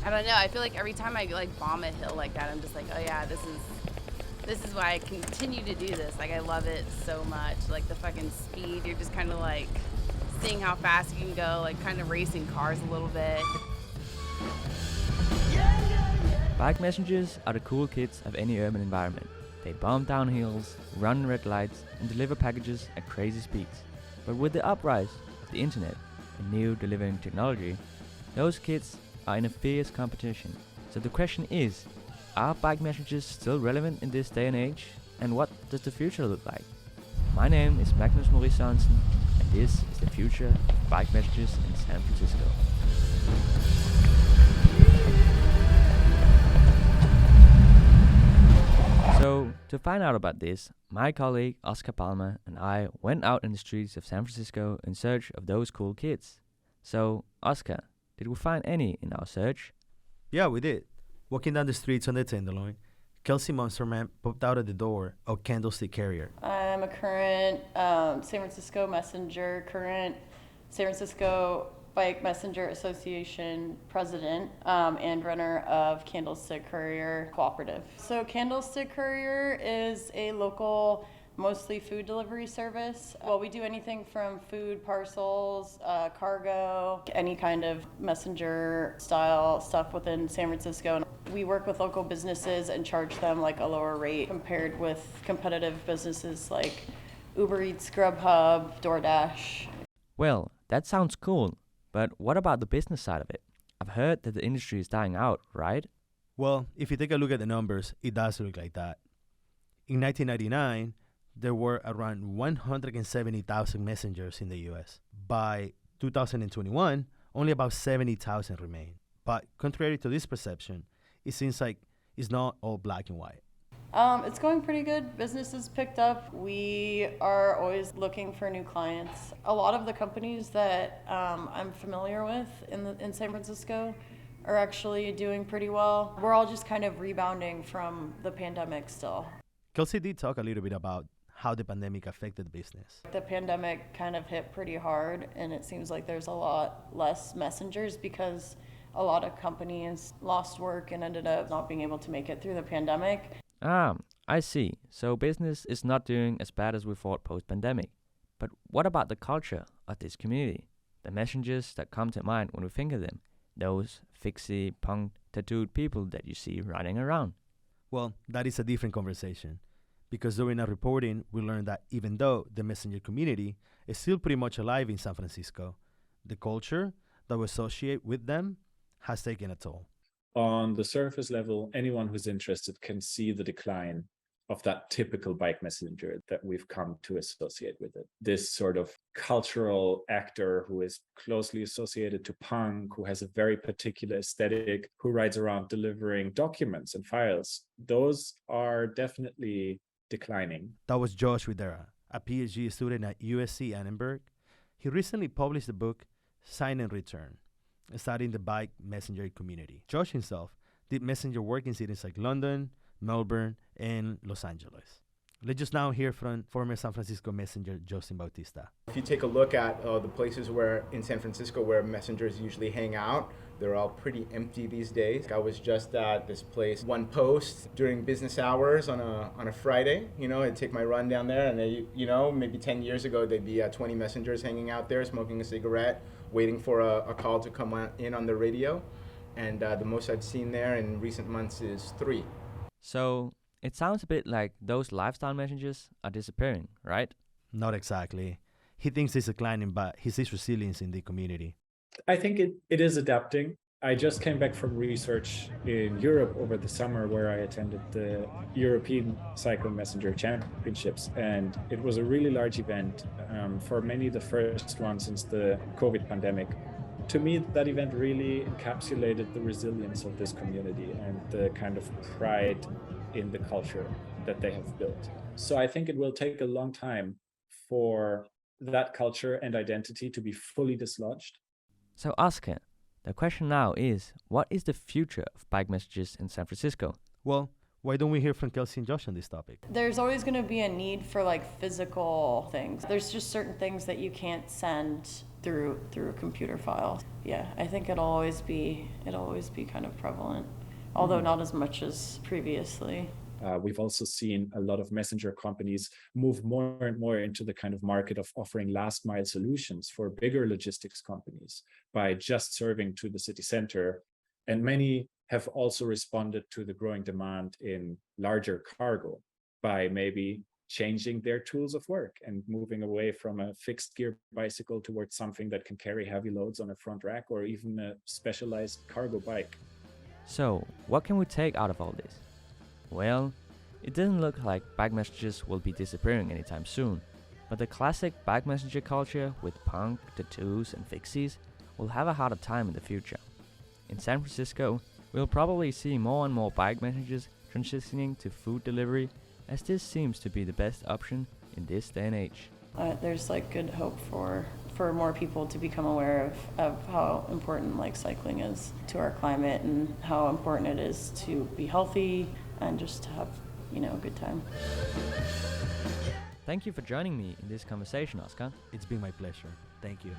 I don't know. I feel like every time I like bomb a hill like that, I'm just like, oh yeah, this is why I continue to do this. Like I love it so much. Like the fucking speed. You're just kind of like seeing how fast you can go, like kind of racing cars a little bit. Bike messengers are the cool kids of any urban environment. They bomb down hills, run red lights, and deliver packages at crazy speeds. But with the uprise of the internet and new delivering technology, those kids are in a fierce competition. So the question is, are bike messengers still relevant in this day and age? And what does the future look like? My name is Magnus Maurice Hansen, and this is the future of bike messengers in San Francisco. So, to find out about this, my colleague Oscar Palmer and I went out in the streets of San Francisco in search of those cool kids. So, Oscar, did we find any in our search? Yeah, we did. Walking down the streets on the Tenderloin, Kelsey Monsterman popped out of the door of Candlestick Carrier. I'm a current San Francisco Messenger, current San Francisco Bike Messenger Association president and runner of Candlestick Courier Cooperative. So Candlestick Courier is a local, mostly food delivery service. Well, we do anything from food parcels, cargo, any kind of messenger style stuff within San Francisco. We work with local businesses and charge them like a lower rate compared with competitive businesses like Uber Eats, Grubhub, DoorDash. Well, that sounds cool, but what about the business side of it? I've heard that the industry is dying out, right? Well, if you take a look at the numbers, it does look like that. In 1999, there were around 170,000 messengers in the US. By 2021, only about 70,000 remain. But contrary to this perception, it seems like it's not all black and white. It's going pretty good. Business has picked up. We are always looking for new clients. A lot of the companies that I'm familiar with in San Francisco are actually doing pretty well. We're all just kind of rebounding from the pandemic still. Kelsey did talk a little bit about how the pandemic affected business. The pandemic kind of hit pretty hard, and it seems like there's a lot less messengers because a lot of companies lost work and ended up not being able to make it through the pandemic. I see. So business is not doing as bad as we thought post-pandemic. But what about the culture of this community? The messengers that come to mind when we think of them. Those fixie, punk, tattooed people that you see running around. Well, that is a different conversation. Because during our reporting, we learned that even though the messenger community is still pretty much alive in San Francisco, the culture that we associate with them has taken a toll. On the surface level, anyone who's interested can see the decline of that typical bike messenger that we've come to associate with it. This sort of cultural actor who is closely associated to punk, who has a very particular aesthetic, who rides around delivering documents and files. Those are definitely declining. That was Josh Widera, a PhD student at USC Annenberg. He recently published the book Sign and Return, studying the bike messenger community. Josh himself did messenger work in cities like London, Melbourne, and Los Angeles. Let's just now hear from former San Francisco messenger Justin Bautista. If you take a look at the places where in San Francisco where messengers usually hang out, they're all pretty empty these days. I was just at this place, One Post, during business hours on a Friday. You know, I'd take my run down there, and they, maybe 10 years ago, there'd be 20 messengers hanging out there, smoking a cigarette, waiting for a call to come in on the radio. And the most I've seen there in recent months is 3. So it sounds a bit like those lifestyle messengers are disappearing, right? Not exactly. He thinks it's declining, but he sees resilience in the community. I think it is adapting. I just came back from research in Europe over the summer where I attended the European Cycle Messenger Championships, and it was a really large event, for many the first one since the COVID pandemic. To me, that event really encapsulated the resilience of this community and the kind of pride in the culture that they have built. So I think it will take a long time for that culture and identity to be fully dislodged. So Oscar, the question now is, what is the future of bike messages in San Francisco? Well, why don't we hear from Kelsey and Josh on this topic? There's always going to be a need for like physical things. There's just certain things that you can't send through a computer file. Yeah, I think it'll always be kind of prevalent, although not as much as previously. We've also seen a lot of messenger companies move more and more into the kind of market of offering last mile solutions for bigger logistics companies by just serving to the city center. And many have also responded to the growing demand in larger cargo by maybe changing their tools of work and moving away from a fixed gear bicycle towards something that can carry heavy loads on a front rack, or even a specialized cargo bike. So, what can we take out of all this? Well, it doesn't look like bike messages will be disappearing anytime soon, but the classic bike messenger culture with punk, tattoos and fixies will have a harder time in the future. In San Francisco, we'll probably see more and more bike messengers transitioning to food delivery, as this seems to be the best option in this day and age. There's like good hope for more people to become aware of how important like cycling is to our climate and how important it is to be healthy and just to have, a good time. Thank you for joining me in this conversation, Oscar. It's been my pleasure. Thank you.